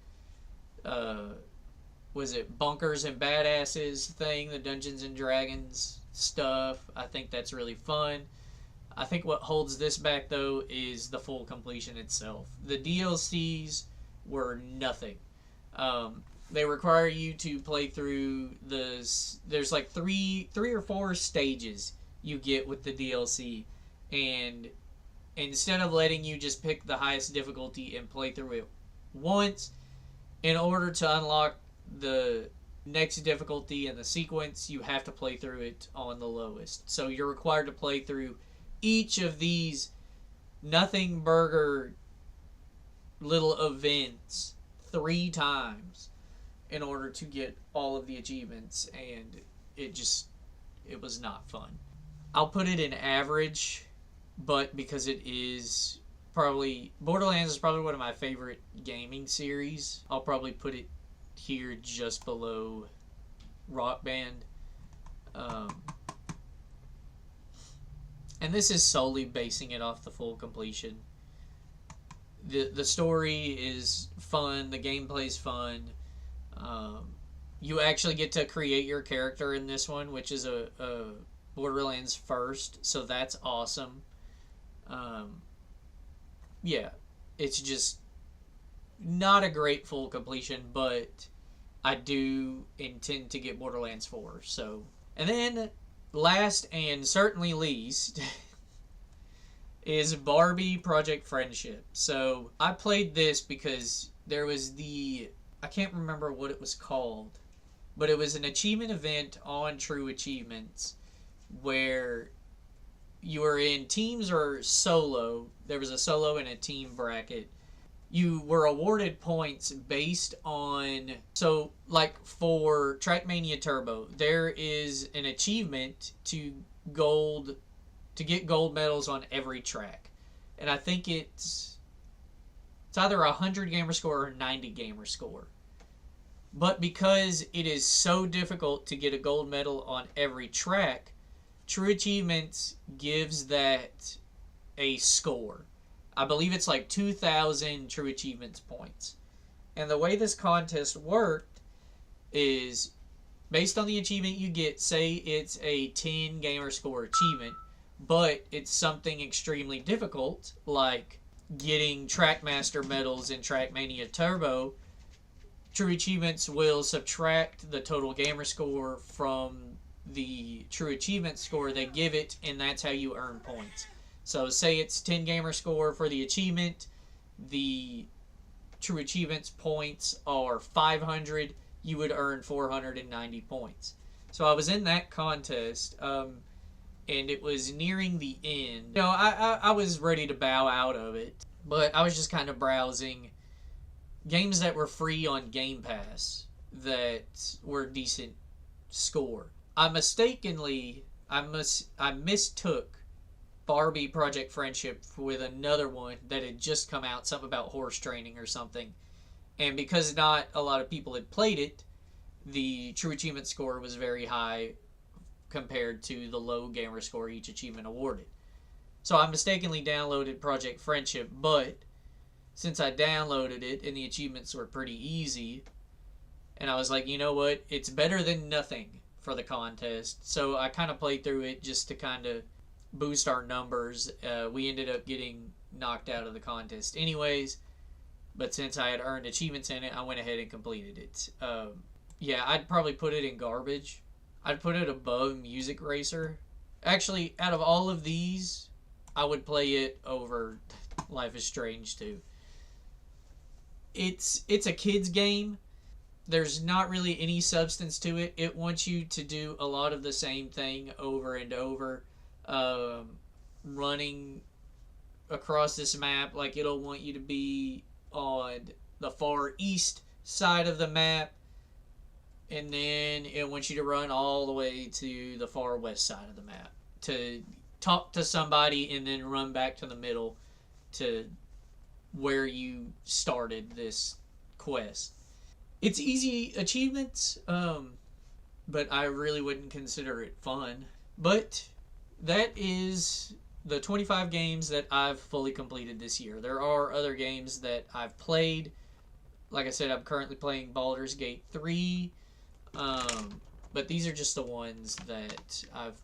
was it Bunkers and Badasses thing, the Dungeons and Dragons stuff. I think that's really fun. I think what holds this back, though, is the full completion itself. The DLCs were nothing. They require you to play through there's like three or four stages you get with the DLC, and instead of letting you just pick the highest difficulty and play through it once, in order to unlock the next difficulty in the sequence, you have to play through it on the lowest. So you're required to play through each of these nothing burger little events 3 times in order to get all of the achievements, and it was not fun. I'll put it in average, but because it is Borderlands is probably one of my favorite gaming series, I'll probably put it here just below Rock Band. And this is solely basing it off the full completion. The story is fun, the gameplay's fun. You actually get to create your character in this one, which is a Borderlands first, so that's awesome. Yeah, it's just not a great full completion, but I do intend to get Borderlands 4. So, and then last and certainly least is Barbie Project Friendship. So I played this because there was I can't remember what it was called, but it was an achievement event on True Achievements where you were in teams or solo. There was a solo and a team bracket. You were awarded points based on, so like for Trackmania Turbo, there is an achievement to get gold medals on every track, and I think it's either 100 gamer score or 90 gamer score. But because it is so difficult to get a gold medal on every track, True Achievements gives that a score. I believe it's like 2,000 True Achievements points. And the way this contest worked is based on the achievement you get, say it's a 10 gamer score achievement, but it's something extremely difficult, like getting Trackmaster medals in Trackmania Turbo. True Achievements will subtract the total gamer score from the True Achievement score they give it, and that's how you earn points. So say it's 10 gamer score for the achievement, the True Achievements points are 500, you would earn 490 points. So I was in that contest, and it was nearing the end. You know, I was ready to bow out of it, but I was just kind of browsing games that were free on Game Pass that were decent score. I mistook Barbie Project Friendship with another one that had just come out, something about horse training or something. And because not a lot of people had played it, the True Achievement score was very high compared to the low gamer score each achievement awarded. So I mistakenly downloaded Project Friendship, but since I downloaded it and the achievements were pretty easy, and I was like, you know what, it's better than nothing for the contest. So I kind of played through it just to kind of boost our numbers. We ended up getting knocked out of the contest anyways, but since I had earned achievements in it, I went ahead and completed it. Yeah, I'd probably put it in garbage. I'd put it above Music Racer. Actually, out of all of these, I would play it over Life is Strange 2. It's a kid's game. There's not really any substance to it. It wants you to do a lot of the same thing over and over. Running across this map, like it'll want you to be on the far east side of the map, and then it wants you to run all the way to the far west side of the map to talk to somebody and then run back to the middle to where you started this quest. It's easy achievements, but I really wouldn't consider it fun. But that is the 25 games that I've fully completed this year. There are other games that I've played. Like I said, I'm currently playing Baldur's Gate 3. But these are just the ones that I've...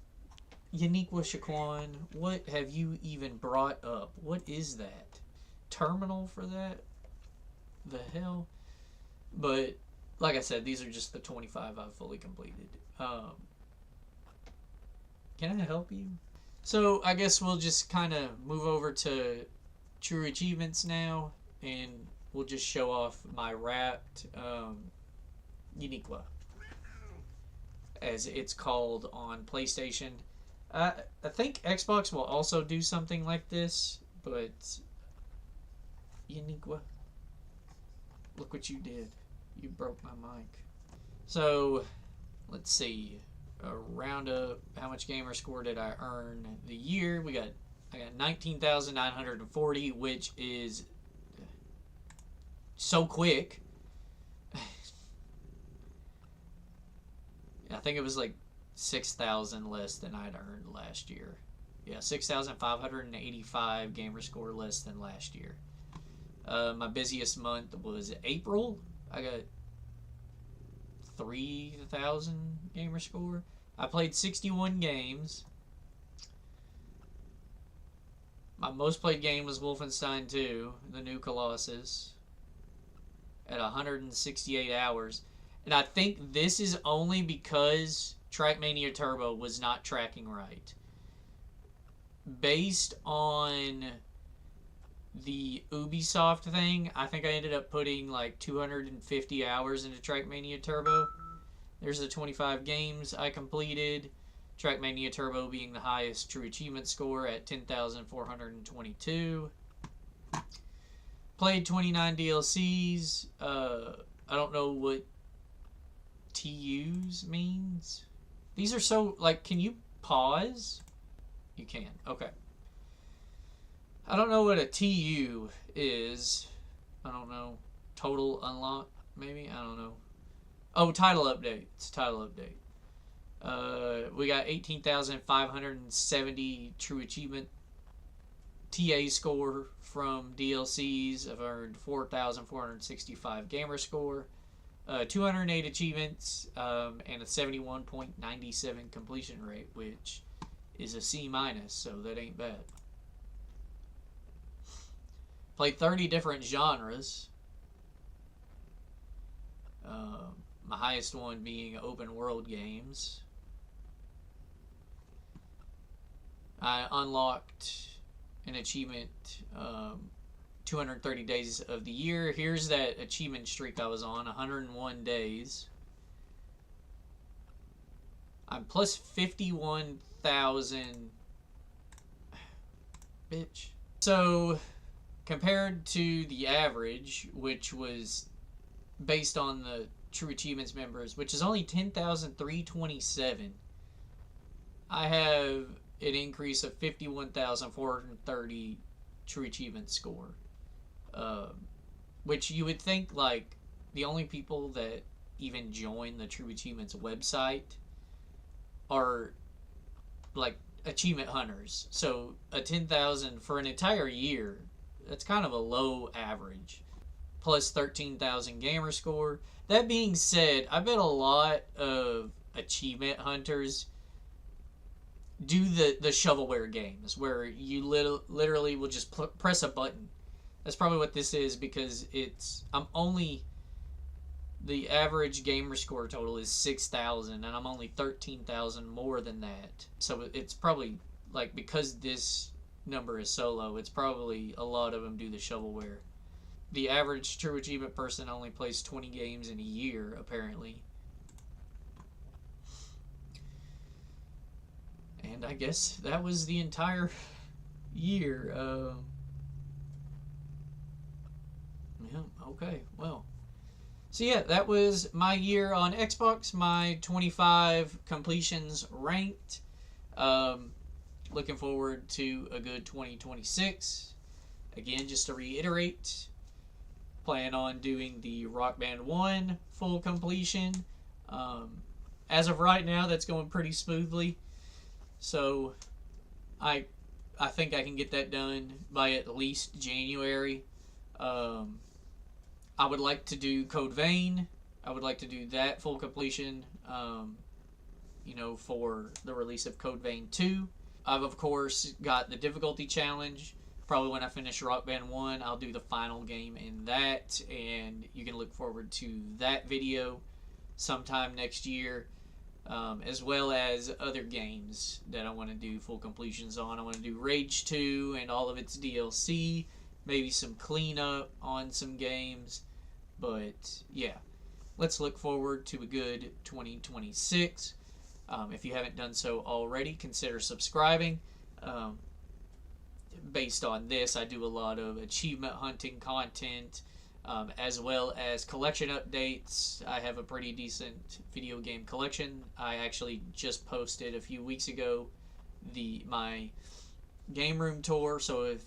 Uniqua Shaquan, what have you even brought up? What is that? Terminal for that? The hell? But, like I said, these are just the 25 I've fully completed. Can I help you? So, I guess we'll just kind of move over to True Achievements now, and we'll just show off my wrapped Uniqua, as it's called on PlayStation. I think Xbox will also do something like this, but Uniqua, look what you did. You broke my mic. So, let's see. A roundup. How much gamer score did I earn the year? I got 19,940, which is so quick. I think it was like 6,000 less than I'd earned last year. Yeah, 6,585 gamer score less than last year. My busiest month was April. I got 3,000 gamer score. I played 61 games. My most played game was Wolfenstein 2, the New Colossus, at 168 hours. And I think this is only because Trackmania Turbo was not tracking right. Based on the Ubisoft thing, I think I ended up putting like 250 hours into Trackmania Turbo. There's the 25 games I completed. Trackmania Turbo being the highest true achievement score at 10,422. Played 29 DLCs. I don't know what TUs means. These are so, like, can you pause? You can. Okay. I don't know what a TU is. I don't know. Total unlock, maybe? I don't know. Oh, title update. It's title update. We got 18,570 true achievement TA score from DLCs. I've earned 4,465 gamer score. 208 achievements, and a 71.97 completion rate, which is a C minus, so that ain't bad. Played 30 different genres. My highest one being open world games. I unlocked an achievement, 230 days of the year. Here's that achievement streak I was on, 101 days. I'm plus 51,000. Bitch. So, compared to the average, which was based on the True Achievements members, which is only 10,327, I have an increase of 51,430 True Achievement score. Which you would think, like, the only people that even join the True Achievements website are, like, achievement hunters. So a 10,000 for an entire year, that's kind of a low average. Plus 13,000 gamer score. That being said, I bet a lot of achievement hunters do the shovelware games where you literally will just press a button. That's probably what this is, because the average gamer score total is 6,000, and I'm only 13,000 more than that. So it's probably, like, because this number is so low, it's probably a lot of them do the shovelware. The average True Achievement person only plays 20 games in a year, apparently. And I guess that was the entire year. Yeah, okay, well. So yeah, that was my year on Xbox, my 25 completions ranked. Looking forward to a good 2026. Again, just to reiterate, plan on doing the Rock Band 1 full completion. As of right now, that's going pretty smoothly. So I think I can get that done by at least January. I would like to do Code Vein. I would like to do that full completion, for the release of Code Vein 2. I've, of course, got the difficulty challenge. Probably when I finish Rock Band 1, I'll do the final game in that, and you can look forward to that video sometime next year, as well as other games that I want to do full completions on. I want to do Rage 2 and all of its DLC, maybe some cleanup on some games, but yeah, let's look forward to a good 2026. If you haven't done so already, consider subscribing. Based on this, I do a lot of achievement hunting content, as well as collection updates. I have a pretty decent video game collection. I actually just posted a few weeks ago my game room tour, so if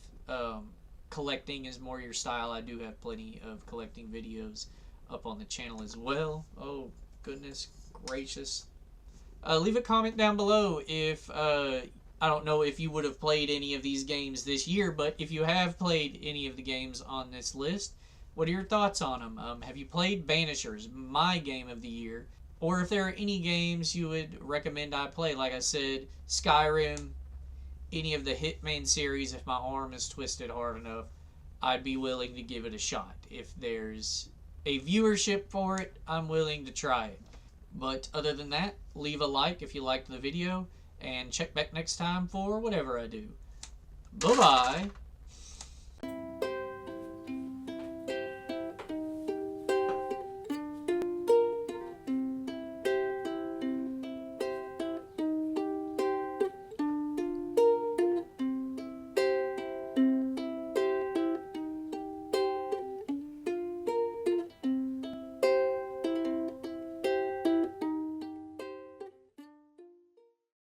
collecting is more your style, I do have plenty of collecting videos up on the channel as well. Oh, goodness gracious. Leave a comment down below if, I don't know if you would have played any of these games this year, but if you have played any of the games on this list, what are your thoughts on them? Have you played Banishers, my game of the year? Or if there are any games you would recommend I play, like I said, Skyrim, any of the Hitman series, if my arm is twisted hard enough, I'd be willing to give it a shot. If there's a viewership for it, I'm willing to try it. But other than that, leave a like if you liked the video, and check back next time for whatever I do. Bye-bye.